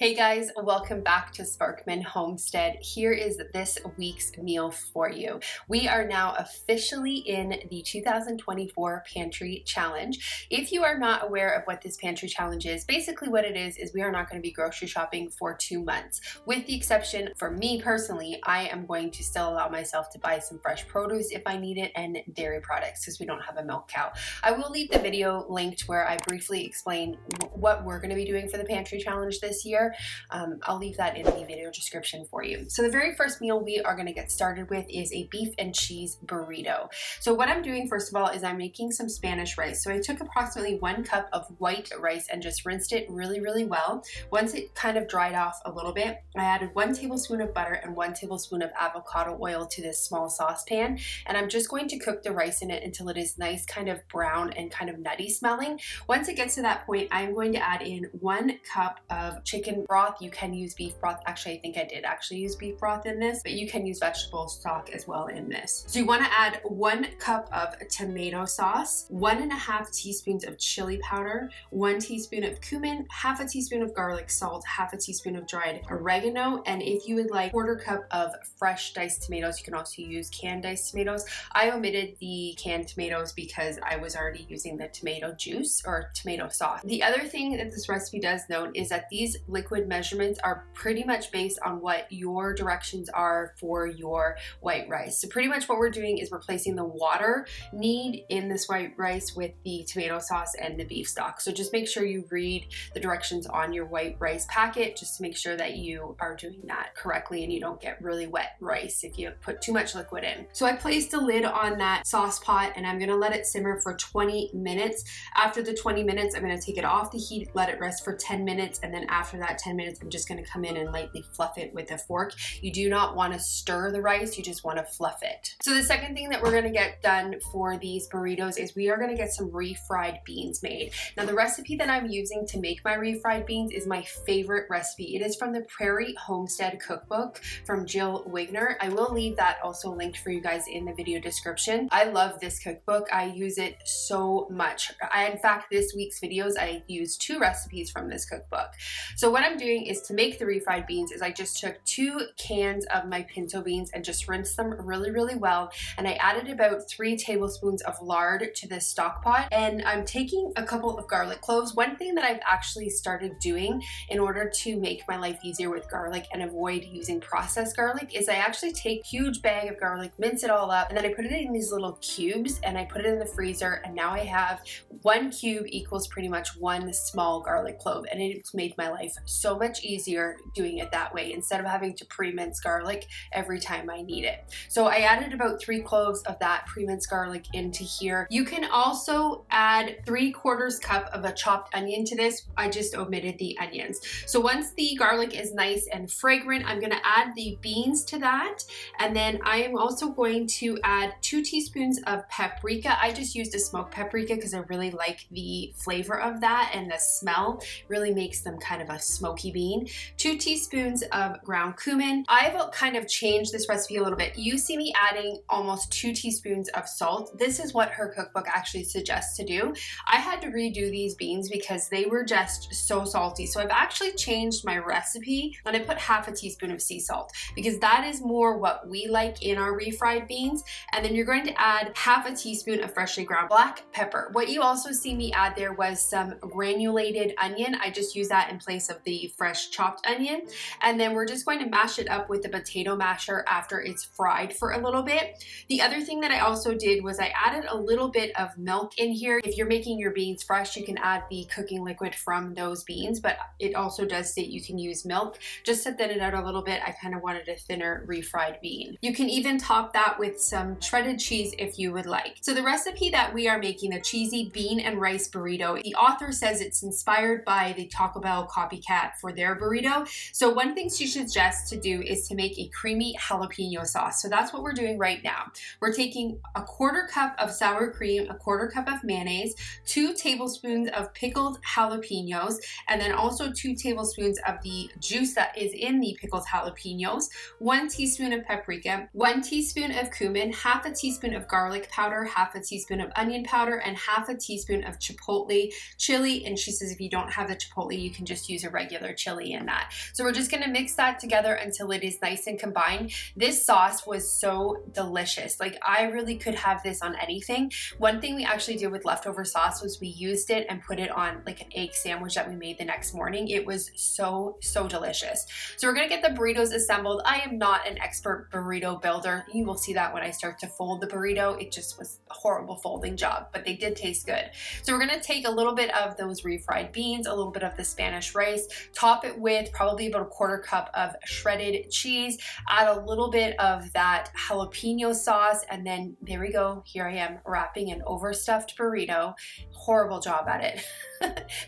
Hey guys, welcome back to Sparkman Homestead. Here is this week's meal for you. We are now officially in the 2024 Pantry Challenge. If you are not aware of what this Pantry Challenge is, basically what it is we are not going to be grocery shopping for 2 months. With the exception, for me personally, I am going to still allow myself to buy some fresh produce if I need it and dairy products because we don't have a milk cow. I will leave the video linked where I briefly explain what we're going to be doing for the Pantry Challenge this year. I'll leave that in the video description for you. So the very first meal we are going to get started with is a beef and cheese burrito. So what I'm doing first of all is I'm making some Spanish rice. So I took approximately 1 cup of white rice and just rinsed it really well. Once it kind of dried off a little bit, I added 1 tablespoon of butter and 1 tablespoon of avocado oil to this small saucepan, and I'm just going to cook the rice in it until it is nice, kind of brown and kind of nutty smelling. Once it gets to that point, I'm going to add in 1 cup of chicken broth. You can use beef broth. Actually, I think I did actually use beef broth in this, but you can use vegetable stock as well in this. So you want to add 1 cup of tomato sauce, 1.5 teaspoons of chili powder, 1 teaspoon of cumin, half a teaspoon of garlic salt, half a teaspoon of dried oregano, and if you would like 1/4 cup of fresh diced tomatoes, you can also use canned diced tomatoes. I omitted the canned tomatoes because I was already using the tomato juice or tomato sauce. The other thing that this recipe does note is that these liquid measurements are pretty much based on what your directions are for your white rice. So pretty much what we're doing is replacing the water need in this white rice with the tomato sauce and the beef stock. So just make sure you read the directions on your white rice packet just to make sure that you are doing that correctly and you don't get really wet rice if you put too much liquid in. So I placed a lid on that sauce pot and I'm gonna let it simmer for 20 minutes. After the 20 minutes, I'm gonna take it off the heat, let it rest for 10 minutes, and then after that 10 minutes, I'm just going to come in and lightly fluff it with a fork. You do not want to stir the rice, you just want to fluff it. So the second thing that we're going to get done for these burritos is we are going to get some refried beans made. Now the recipe that I'm using to make my refried beans is my favorite recipe. It is from the Prairie Homestead cookbook from Jill Wigner. I will leave that also linked for you guys in the video description. I love this cookbook. I use it so much. In fact, this week's videos, I used 2 recipes from this cookbook. So what I'm doing is to make the refried beans is I just took 2 cans of my pinto beans and just rinsed them really well, and I added about 3 tablespoons of lard to this stock pot, and I'm taking a couple of garlic cloves. One thing that I've actually started doing in order to make my life easier with garlic and avoid using processed garlic is I actually take a huge bag of garlic, mince it all up, and then I put it in these little cubes and I put it in the freezer, and now I have 1 cube equals pretty much 1 small garlic clove, and it's made my life so much easier doing it that way instead of having to pre-mince garlic every time I need it. So I added about 3 cloves of that pre-minced garlic into here. You can also add 3/4 cup of a chopped onion to this. I just omitted the onions. So once the garlic is nice and fragrant, I'm going to add the beans to that, and then I am also going to add 2 teaspoons of paprika. I just used a smoked paprika because I really like the flavor of that, and the smell really makes them kind of a smoky bean. 2 teaspoons of ground cumin. I've kind of changed this recipe a little bit. You see me adding almost 2 teaspoons of salt. This is what her cookbook actually suggests to do. I had to redo these beans because they were just so salty. So I've actually changed my recipe and I put half a teaspoon of sea salt because that is more what we like in our refried beans. And then you're going to add half a teaspoon of freshly ground black pepper. What you also see me add there was some granulated onion. I just use that in place of the fresh chopped onion, and then we're just going to mash it up with the potato masher after it's fried for a little bit. The other thing that I also did was I added a little bit of milk in here. If you're making your beans fresh, you can add the cooking liquid from those beans, but it also does say you can use milk just to thin it out a little bit. I kind of wanted a thinner refried bean. You can even top that with some shredded cheese if you would like. So the recipe that we are making, the cheesy bean and rice burrito, the author says it's inspired by the Taco Bell copycat for their burrito. So one thing she suggests to do is to make a creamy jalapeno sauce. So that's what we're doing right now. We're taking a 1/4 cup of sour cream, a 1/4 cup of mayonnaise, 2 tablespoons of pickled jalapenos, and then also 2 tablespoons of the juice that is in the pickled jalapenos, 1 teaspoon of paprika, 1 teaspoon of cumin, half a teaspoon of garlic powder, half a teaspoon of onion powder, and half a teaspoon of chipotle chili. And she says if you don't have the chipotle, you can just use a regular regular chili in that. So we're just gonna mix that together until it is nice and combined. This sauce was so delicious. Like, I really could have this on anything. One thing we actually did with leftover sauce was we used it and put it on like an egg sandwich that we made the next morning. It was so delicious. So we're gonna get the burritos assembled. I am not an expert burrito builder. You will see that when I start to fold the burrito. It just was a horrible folding job, but they did taste good. So we're gonna take a little bit of those refried beans, a little bit of the Spanish rice, top it with probably about a quarter cup of shredded cheese, add a little bit of that jalapeno sauce, and then there we go. Here I am wrapping an overstuffed burrito. Horrible job at it.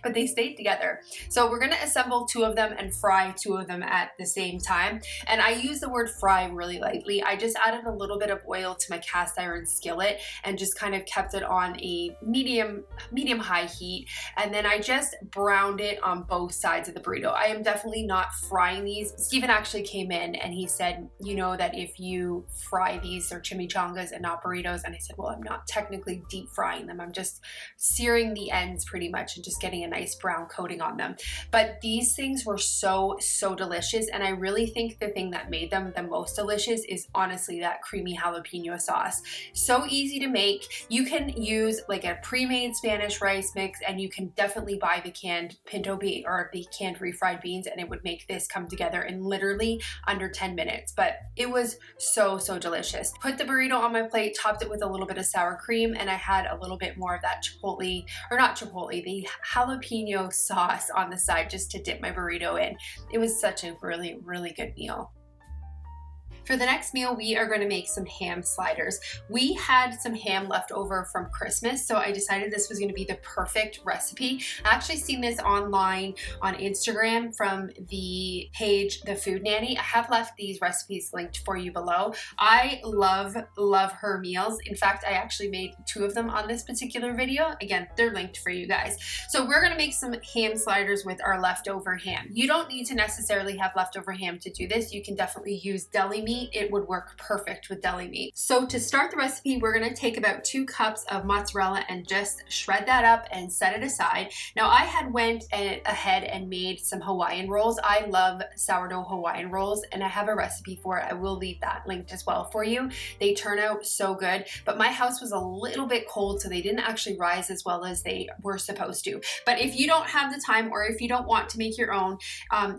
But they stayed together. So we're gonna assemble two of them and fry two of them at the same time. And I use the word fry really lightly. I just added a little bit of oil to my cast iron skillet and just kind of kept it on a medium high heat. And then I just browned it on both sides of the burrito. I am definitely not frying these. Steven actually came in and he said, you know that if you fry these, they're chimichangas and not burritos. And I said, well, I'm not technically deep frying them. I'm just searing the ends pretty much and just getting a nice brown coating on them. But these things were so delicious, and I really think the thing that made them the most delicious is honestly that creamy jalapeno sauce. So easy to make. You can use like a pre-made Spanish rice mix, and you can definitely buy the canned pinto bean or the canned refried beans, and it would make this come together in literally under 10 minutes. But it was so delicious. Put the burrito on my plate, topped it with a little bit of sour cream, and I had a little bit more of that chipotle, or not chipotle, the jalapeno sauce on the side just to dip my burrito in. It was such a really good meal. For the next meal, we are going to make some ham sliders. We had some ham left over from Christmas, so I decided this was going to be the perfect recipe. I actually seen this online on Instagram from the page The Food Nanny. I have left these recipes linked for you below. I love her meals. In fact, I actually made two of them on this particular video. Again, they're linked for you guys. So we're going to make some ham sliders with our leftover ham. You don't need to necessarily have leftover ham to do this. You can definitely use deli meat. It would work perfect with deli meat. So to start the recipe, we're gonna take about 2 cups of mozzarella and just shred that up and set it aside. Now I had went ahead and made some Hawaiian rolls. I love sourdough Hawaiian rolls, and I have a recipe for it. I will leave that linked as well for you. They turn out so good, but my house was a little bit cold, so they didn't actually rise as well as they were supposed to. But if you don't have the time, or if you don't want to make your own,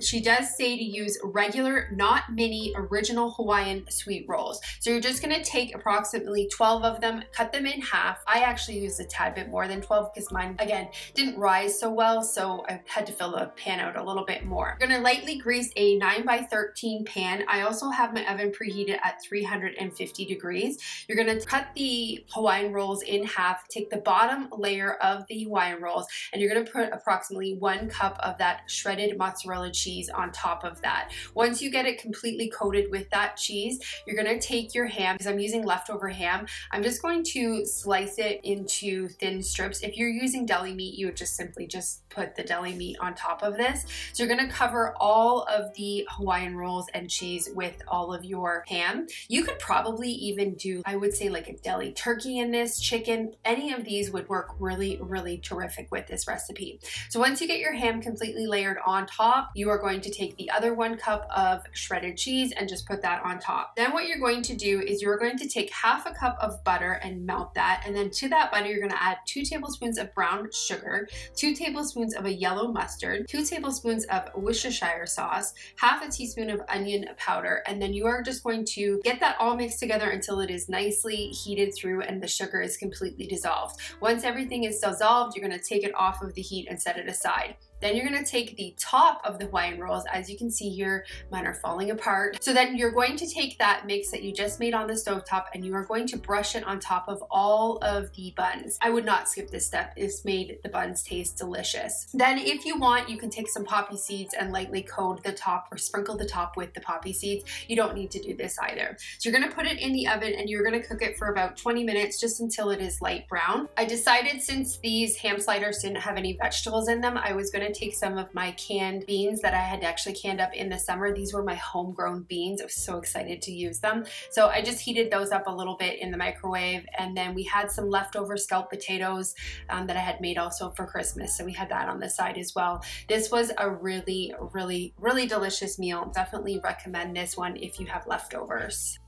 she does say to use regular, not mini, original Hawaiian sweet rolls. So you're just gonna take approximately 12 of them, cut them in half. I actually used a tad bit more than 12 because mine, again, didn't rise so well, so I had to fill the pan out a little bit more. I'm gonna lightly grease a 9x13 pan. I also have my oven preheated at 350 degrees. You're gonna cut the Hawaiian rolls in half, take the bottom layer of the Hawaiian rolls, and you're gonna put approximately 1 cup of that shredded mozzarella cheese on top of that. Once you get it completely coated with that cheese, you're gonna take your ham, because I'm using leftover ham, I'm just going to slice it into thin strips. If you're using deli meat, you would just simply put the deli meat on top of this. So you're gonna cover all of the Hawaiian rolls and cheese with all of your ham. You could probably even do, I would say, like a deli turkey in this, chicken. Any of these would work really terrific with this recipe. So once you get your ham completely layered on top, you are going to take the other 1 cup of shredded cheese and just put that on top. Then what you're going to do is you're going to take half a cup of butter and melt that, and then to that butter you're going to add 2 tablespoons of brown sugar, 2 tablespoons of a yellow mustard, 2 tablespoons of Worcestershire sauce, half a teaspoon of onion powder, and then you are just going to get that all mixed together until it is nicely heated through and the sugar is completely dissolved. Once everything is dissolved, you're going to take it off of the heat and set it aside. Then you're gonna take the top of the Hawaiian rolls. As you can see here, mine are falling apart. So then you're going to take that mix that you just made on the stovetop and you are going to brush it on top of all of the buns. I would not skip this step. It's made the buns taste delicious. Then if you want, you can take some poppy seeds and lightly coat the top or sprinkle the top with the poppy seeds. You don't need to do this either. So you're gonna put it in the oven and you're gonna cook it for about 20 minutes just until it is light brown. I decided since these ham sliders didn't have any vegetables in them, I was gonna gonna take some of my canned beans that I had actually canned up in the summer. These were my homegrown beans. I was so excited to use them. So I just heated those up a little bit in the microwave, and then we had some leftover scalloped potatoes that I had made also for Christmas. So we had that on the side as well. This was a really, really, really delicious meal. Definitely recommend this one if you have leftovers.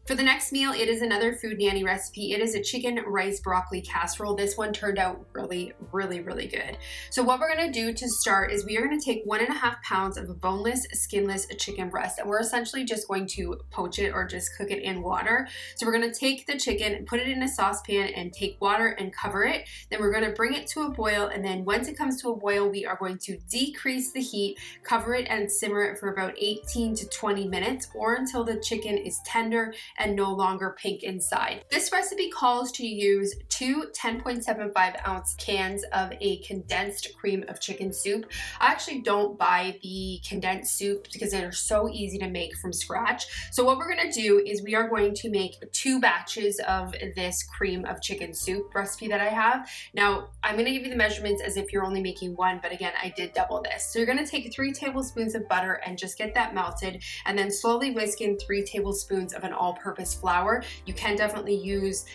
For the next meal, it is another Food Nanny recipe. It is a chicken rice broccoli casserole. This one turned out really, really, really good. So what we're gonna do to start is we are gonna take 1.5 pounds of boneless, skinless chicken breast, and we're essentially just going to poach it or just cook it in water. So we're gonna take the chicken and put it in a saucepan and take water and cover it. Then we're gonna bring it to a boil, and then once it comes to a boil, we are going to decrease the heat, cover it and simmer it for about 18 to 20 minutes or until the chicken is tender and no longer pink inside. This recipe calls to use 2 10.75 ounce cans of a condensed cream of chicken soup. I actually don't buy the condensed soup because they're so easy to make from scratch. So what we're gonna do is we are going to make 2 batches of this cream of chicken soup recipe that I have. Now, I'm gonna give you the measurements as if you're only making 1, but again, I did double this. So you're gonna take 3 tablespoons of butter and just get that melted, and then slowly whisk in 3 tablespoons of an all-purpose flour. You can definitely use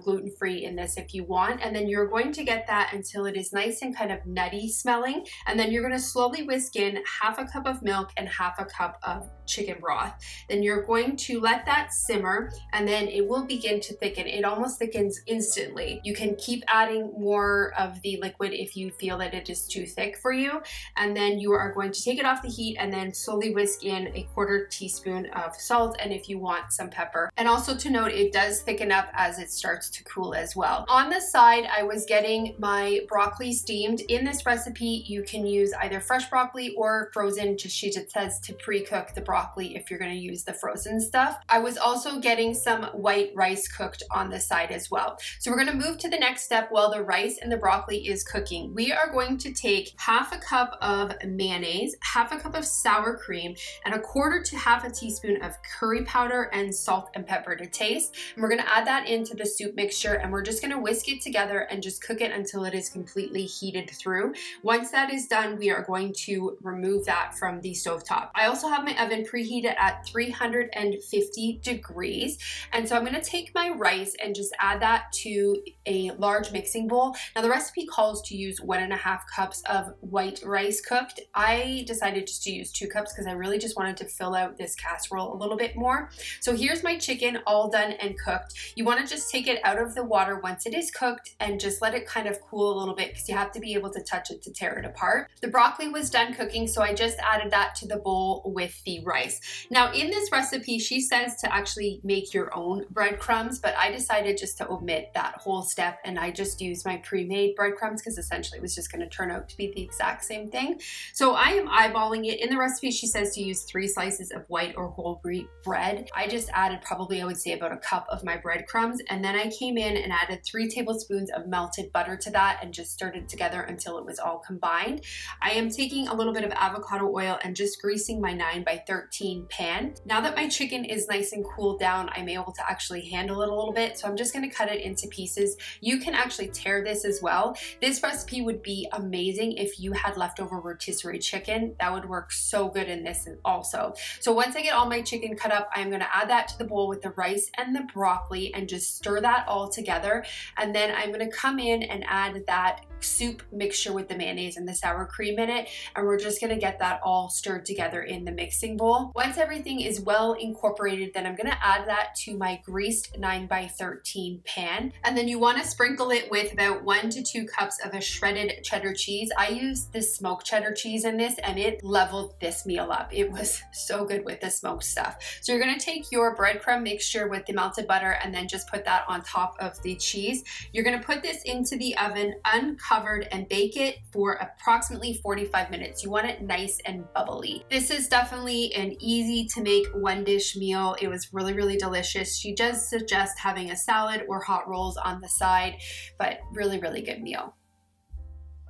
gluten-free in this if you want, and then you're going to get that until it is nice and kind of nutty smelling, and then you're going to slowly whisk in 1/2 cup of milk and 1/2 cup of chicken broth. Then you're going to let that simmer, and then it will begin to thicken. It almost thickens instantly. You can keep adding more of the liquid if you feel that it is too thick for you, and then you are going to take it off the heat and then slowly whisk in 1/4 teaspoon of salt, and if you want, some pepper. And also to note, it does thicken up as it starts to cool as well. On the side, I was getting my broccoli steamed. In this recipe, you can use either fresh broccoli or frozen. She just says to pre-cook the broccoli if you're gonna use the frozen stuff. I was also getting some white rice cooked on the side as well. So we're gonna move to the next step while the rice and the broccoli is cooking. We are going to take 1/2 cup of mayonnaise, 1/2 cup of sour cream, and 1/4 to 1/2 teaspoon of curry powder and salt and pepper to taste. And we're gonna add that into the soup mixture, and we're just gonna whisk it together and just cook it until it is completely heated through. Once that is done, we are going to remove that from the stovetop. I also have my oven preheated at 350 degrees. And so I'm gonna take my rice and just add that to a large mixing bowl. Now the recipe calls to use 1.5 cups of white rice cooked. I decided just to use 2 cups because I really just wanted to fill out this casserole a little bit more. So here's my chicken all done and cooked. You want to just take it out of the water once it is cooked and just let it kind of cool a little bit because you have to be able to touch it to tear it apart. The broccoli was done cooking, so I just added that to the bowl with the rice. Now in this recipe, she says to actually make your own breadcrumbs, but I decided just to omit that whole step, and I just used my pre-made breadcrumbs because essentially it was just going to turn out to be the exact same thing. So I am eyeballing it. In the recipe, she says to use 3 slices of white or whole wheat bread. I just added probably, I would say, about 1 cup of my breadcrumbs, and then I came in and added 3 tablespoons of melted butter to that and just stirred it together until it was all combined. I am taking a little bit of avocado oil and just greasing my 9x13 pan. Now that my chicken is nice and cooled down, I'm able to actually handle it a little bit, so I'm just going to cut it into pieces. You can actually tear this as well. This recipe would be amazing if you had leftover rotisserie chicken. That would work so good in this also. So once I get all my chicken cut up, I'm going to add that to the bowl with the rice and the broccoli and just stir that all together. And then I'm going to come in and add that soup mixture with the mayonnaise and the sour cream in it, and we're just going to get that all stirred together in the mixing bowl. Once everything is well incorporated, then I'm going to add that to my greased 9x13 pan, and then you want to sprinkle it with about 1 to 2 cups of a shredded cheddar cheese. I used this smoked cheddar cheese in this, and it leveled this meal up. It was so good with the smoked stuff. So you're going to take your breadcrumb mixture with the melted butter and then just put that on top of the cheese. You're going to put this into the oven uncovered and bake it for approximately 45 minutes. You want it nice and bubbly. This is definitely an easy to make 1-dish meal. It was really, really delicious. She does suggest having a salad or hot rolls on the side, but really, really good meal.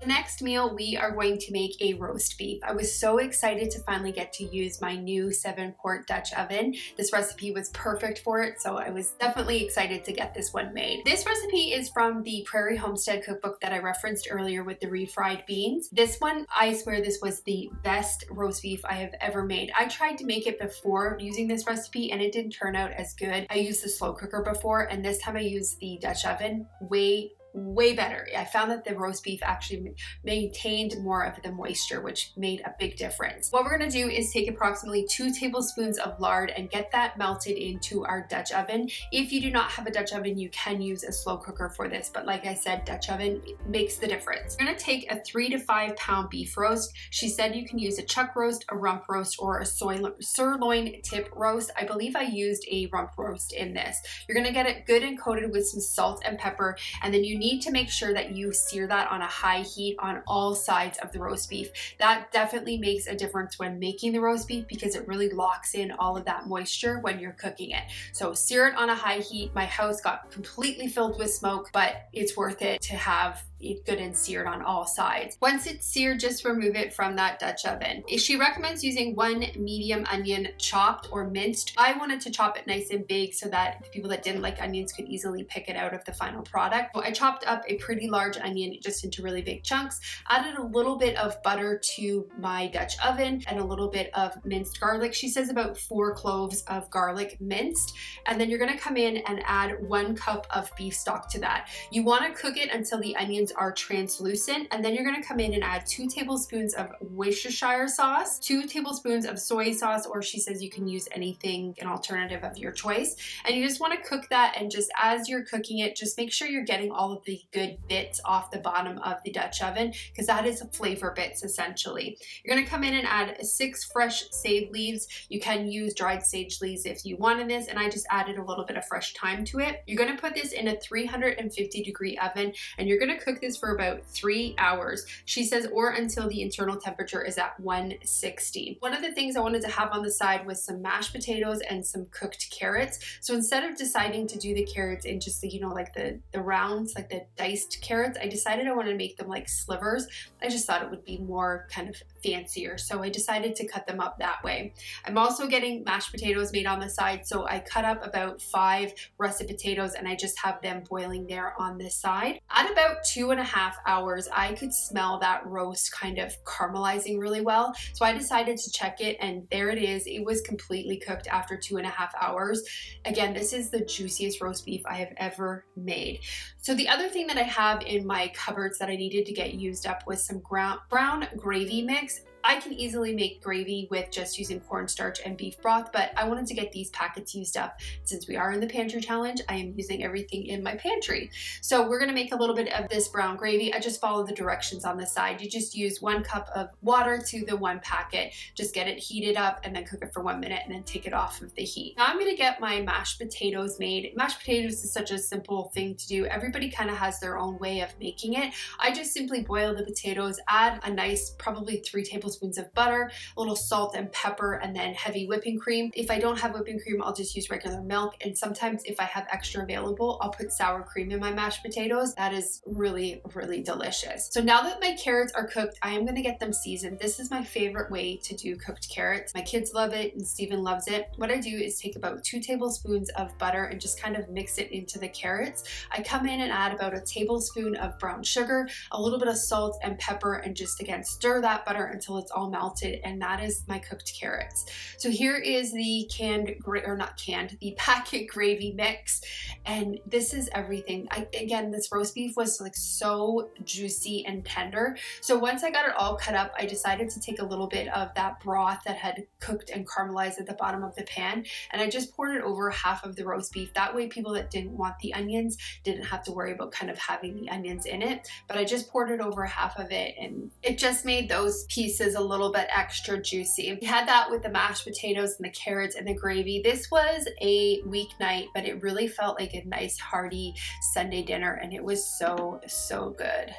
The next meal, we are going to make a roast beef. I was so excited to finally get to use my new 7-quart Dutch oven. This recipe was perfect for it, so I was definitely excited to get this one made. This recipe is from the Prairie Homestead cookbook that I referenced earlier with the refried beans. This one, I swear this was the best roast beef I have ever made. I tried to make it before using this recipe and it didn't turn out as good. I used the slow cooker before, and this time I used the Dutch oven. Way better. I found that the roast beef actually maintained more of the moisture, which made a big difference. What we're gonna do is take approximately 2 tablespoons of lard and get that melted into our Dutch oven. If you do not have a Dutch oven, you can use a slow cooker for this, but like I said, Dutch oven makes the difference. We're gonna take a 3 to 5 pound beef roast. She said you can use a chuck roast, a rump roast, or a sirloin tip roast. I believe I used a rump roast in this. You're gonna get it good and coated with some salt and pepper, and then you need to make sure that you sear that on a high heat on all sides of the roast beef. That definitely makes a difference when making the roast beef because it really locks in all of that moisture when you're cooking it. So sear it on a high heat. My house got completely filled with smoke, but it's worth it to have it good and seared on all sides. Once it's seared, just remove it from that Dutch oven. She recommends using 1 medium onion chopped or minced. I wanted to chop it nice and big so that the people that didn't like onions could easily pick it out of the final product. So I chopped up a pretty large onion just into really big chunks, added a little bit of butter to my Dutch oven and a little bit of minced garlic. She says about 4 cloves of garlic minced. And then you're gonna come in and add 1 cup of beef stock to that. You wanna cook it until the onions are translucent, and then you're gonna come in and add 2 tablespoons of Worcestershire sauce, 2 tablespoons of soy sauce, or she says you can use anything, an alternative of your choice. And you just wanna cook that, and just as you're cooking it, just make sure you're getting all of the good bits off the bottom of the Dutch oven, because that is flavor bits essentially. You're gonna come in and add 6 fresh sage leaves. You can use dried sage leaves if you wanted this, and I just added a little bit of fresh thyme to it. You're gonna put this in a 350-degree oven, and you're gonna cook this for about 3 hours. She says, or until the internal temperature is at 160. One of the things I wanted to have on the side was some mashed potatoes and some cooked carrots. So instead of deciding to do the carrots in just the, you know, like the rounds, like the diced carrots, I decided I wanted to make them like slivers. I just thought it would be more kind of fancier. So I decided to cut them up that way. I'm also getting mashed potatoes made on the side. So I cut up about 5 russet potatoes and I just have them boiling there on this side. At about 2.5 hours, I could smell that roast kind of caramelizing really well. So I decided to check it, and there it is. It was completely cooked after 2.5 hours. Again, this is the juiciest roast beef I have ever made. So the other thing that I have in my cupboards that I needed to get used up was some brown gravy mix. I can easily make gravy with just using cornstarch and beef broth, but I wanted to get these packets used up. Since we are in the pantry challenge, I am using everything in my pantry. So we're gonna make a little bit of this brown gravy. I just follow the directions on the side. You just use 1 cup of water to the 1 packet. Just get it heated up and then cook it for 1 minute and then take it off of the heat. Now I'm gonna get my mashed potatoes made. Mashed potatoes is such a simple thing to do. Everybody kind of has their own way of making it. I just simply boil the potatoes, add a nice, probably 3 tablespoons of butter, a little salt and pepper, and then heavy whipping cream. If I don't have whipping cream, I'll just use regular milk. And sometimes if I have extra available, I'll put sour cream in my mashed potatoes. That is really, really delicious. So now that my carrots are cooked, I am gonna get them seasoned. This is my favorite way to do cooked carrots. My kids love it and Steven loves it. What I do is take about 2 tablespoons of butter and just kind of mix it into the carrots. I come in and add about a tablespoon of brown sugar, a little bit of salt and pepper, and just again, stir that butter until it's all melted, and that is my cooked carrots. So here is the the packet gravy mix, and this is everything. Again, this roast beef was like so juicy and tender. So once I got it all cut up, I decided to take a little bit of that broth that had cooked and caramelized at the bottom of the pan, and I just poured it over half of the roast beef. That way people that didn't want the onions didn't have to worry about kind of having the onions in it, but I just poured it over half of it, and it just made those pieces a little bit extra juicy. We had that with the mashed potatoes and the carrots and the gravy. This was a weeknight, but it really felt like a nice hearty Sunday dinner, and it was so, so good.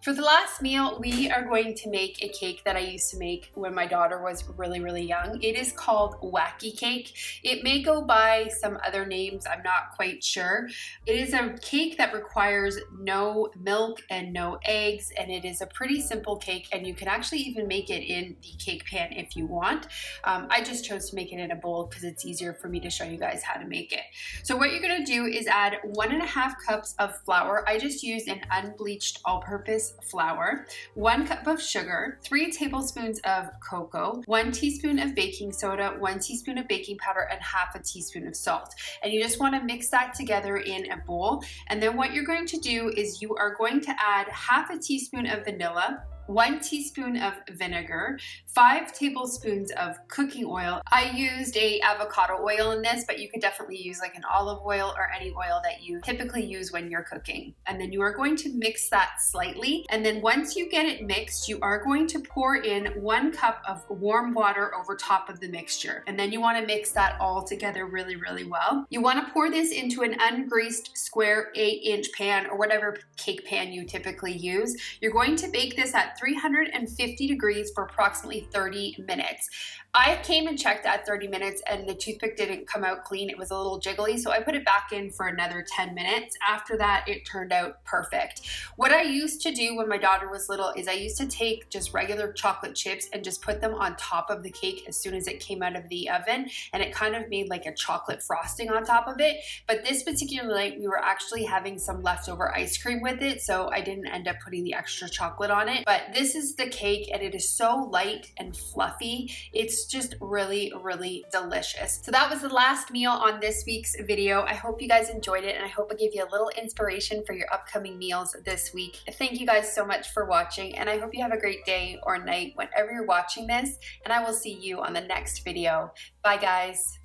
For the last meal, we are going to make a cake that I used to make when my daughter was really young. It is called Wacky Cake. It may go by some other names, I'm not quite sure. It is a cake that requires no milk and no eggs, and it is a pretty simple cake, and you can actually even make it in the cake pan if you want. I just chose to make it in a bowl because it's easier for me to show you guys how to make it. So what you're gonna do is add 1.5 cups of flour. I just used an unbleached all-purpose flour, 1 cup of sugar, 3 tablespoons of cocoa, 1 teaspoon of baking soda, 1 teaspoon of baking powder, and 1/2 teaspoon of salt. And you just want to mix that together in a bowl. And then what you're going to do is you are going to add 1/2 teaspoon of vanilla, 1 teaspoon of vinegar, 5 tablespoons of cooking oil. I used a avocado oil in this, but you could definitely use like an olive oil or any oil that you typically use when you're cooking. And then you are going to mix that slightly. And then once you get it mixed, you are going to pour in 1 cup of warm water over top of the mixture. And then you want to mix that all together really well. You want to pour this into an ungreased square 8-inch pan or whatever cake pan you typically use. You're going to bake this at 350 degrees for approximately 30 minutes. I came and checked at 30 minutes and the toothpick didn't come out clean. It was a little jiggly, so I put it back in for another 10 minutes. After that, it turned out perfect. What I used to do when my daughter was little is I used to take just regular chocolate chips and just put them on top of the cake as soon as it came out of the oven, and it kind of made like a chocolate frosting on top of it. But this particular night, we were actually having some leftover ice cream with it, so I didn't end up putting the extra chocolate on it. But this is the cake, and it is so light and fluffy. It's just really delicious. So that was the last meal on this week's video. I hope you guys enjoyed it, and I hope I gave you a little inspiration for your upcoming meals this week. Thank you guys so much for watching, and I hope you have a great day or night whenever you're watching this, and I will see you on the next video. Bye guys.